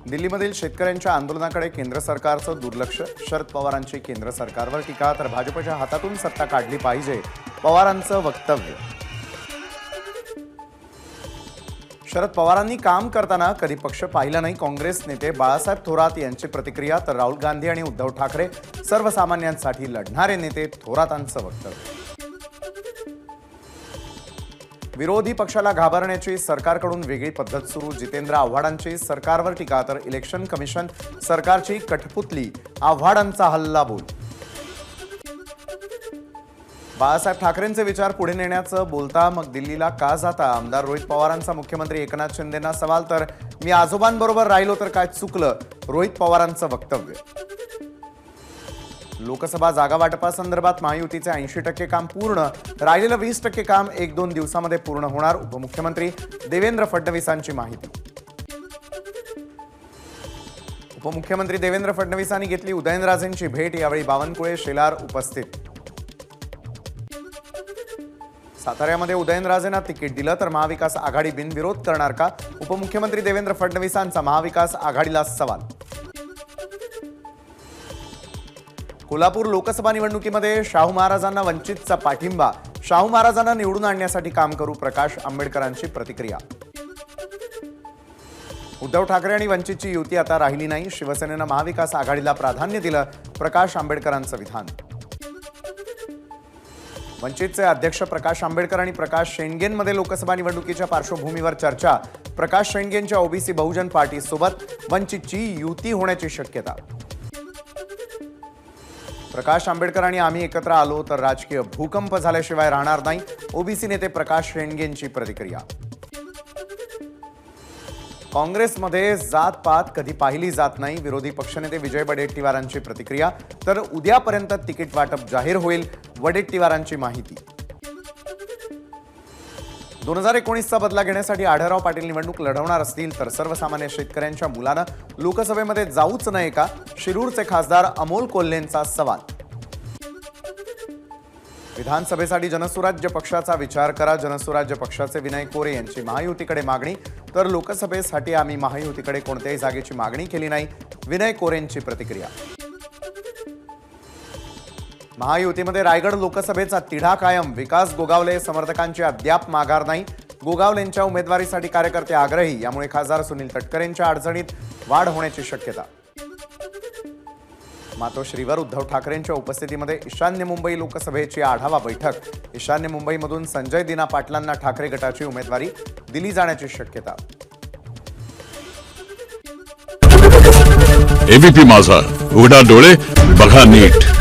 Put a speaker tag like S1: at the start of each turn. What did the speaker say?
S1: दिल्लीमधील शेतकऱ्यांच्या आंदोलनाकडे केंद्र सरकारचं दुर्लक्ष, शरद पवारांची केंद्र सरकारवर टीका, तर भाजपच्या हातातून सत्ता काढली पाहिजे, पवारांचं वक्तव्य। शरद पवारांनी काम करताना कधी पक्ष पाहिला नाही, काँग्रेस नेते बाळासाहेब थोरात यांची प्रतिक्रिया, तर राहुल गांधी आणि उद्धव ठाकरे सर्वसामान्यांसाठी लढणारे नेते, थोरातांचं वक्तव्य। विरोधी पक्षाला घाबरण्याची सरकारकडून वेगळी पद्धत सुरू, जितेंद्र आव्हाडांची सरकारवर टीका, तर इलेक्शन कमिशन सरकारची कठपुतली, आव्हाडांचा हल्लाबोल। बाळासाहेब ठाकरेंचे विचार पुढे नेण्याचं बोलता, मग दिल्लीला का जाता? आमदार रोहित पवारांचा मुख्यमंत्री एकनाथ शिंदेंना सवाल, तर मी आजोबांबरोबर राहिलो तर काय चुकलं, रोहित पवारांचं वक्तव्य। लोकसभा जागा वाटपासंदर्भात महायुतीचे 80% काम पूर्ण, राहिलेलं 20% काम 1-2 दिवसांमध्ये पूर्ण होणार, उपमुख्यमंत्री देवेंद्र फडणवीसांची माहिती। उपमुख्यमंत्री देवेंद्र फडणवीसांनी घेतली उदयनराजेंची भेट, यावेळी बावनकुळे, शेलार उपस्थित। साताऱ्यामध्ये उदयनराजेंना तिकीट दिलं तर महाविकास आघाडी बिनविरोध करणार का? उपमुख्यमंत्री देवेंद्र फडणवीसांचा महाविकास आघाडीला सवाल। कोल्हापूर लोकसभा निवडणुकीमध्ये शाहू महाराजांना वंचितचा पाठिंबा, शाहू महाराजांना निवडून आणण्यासाठी काम करू, प्रकाश आंबेडकरांची प्रतिक्रिया। उद्धव ठाकरे आणि वंचितची युती आता राहिली नाही, शिवसेनेनं महाविकास आघाडीला प्राधान्य दिलं, प्रकाश आंबेडकरांचं विधान। वंचितचे अध्यक्ष प्रकाश आंबेडकर आणि प्रकाश शेंडगेंमध्ये लोकसभा निवडणुकीच्या पार्श्वभूमीवर चर्चा, प्रकाश शेंडगेंच्या ओबीसी बहुजन पार्टी सोबत वंचितची युती होण्याची शक्यता। प्रकाश आंबेडकर आणि आम्ही एकत्र आलो तर राजकीय भूकंप झाल्याशिवाय राहणार नाही, ओबीसी नेते प्रकाश शेंडगेंची प्रतिक्रिया। काँग्रेसमध्ये जात-पात कधी पाहिली जात नाही, विरोधी पक्षनेते विजय वडेट्टीवारांची प्रतिक्रिया, तर उद्यापर्यंत तिकीट वाटप जाहीर होईल, वडेट्टीवारांची माहिती। 2019चा बदला घेण्यासाठी आढळराव पाटील निवडणूक लढवणार असतील तर सर्वसामान्य शेतकऱ्यांच्या मुलानं लोकसभेमध्ये जाऊच नये का? शिरूरचे खासदार अमोल कोल्हेंचा सवाल। विधानसभेसाठी जनसुराज्य पक्षाचा विचार करा, जनसुराज्य पक्षाचे विनय कोरे यांची महायुतीकडे मागणी, तर लोकसभेसाठी आम्ही महायुतीकडे कोणत्याही जागेची मागणी केली नाही, विनय कोरेंची प्रतिक्रिया। महायुतीमध्ये रायगड लोकसभेचा तिढा कायम, विकास गोगावले समर्थकांची अद्याप माघार नाही, गोगावलेंच्या उमेदवारीसाठी कार्यकर्ते आग्रही, यामुळे खासदार सुनील तटकरेंच्या अडचणीत वाढ होण्याची शक्यता। मातोश्रीवर उद्धव ठाकरेंच्या उपस्थितीमध्ये ईशान्य मुंबई लोकसभेची आढावा बैठक, ईशान्य मुंबईमधून संजय दिना पाटलांना ठाकरे गटाची उमेदवारी दिली जाण्याची शक्यता।
S2: एबीपी माझा, उघडा डोळे बघा नीट।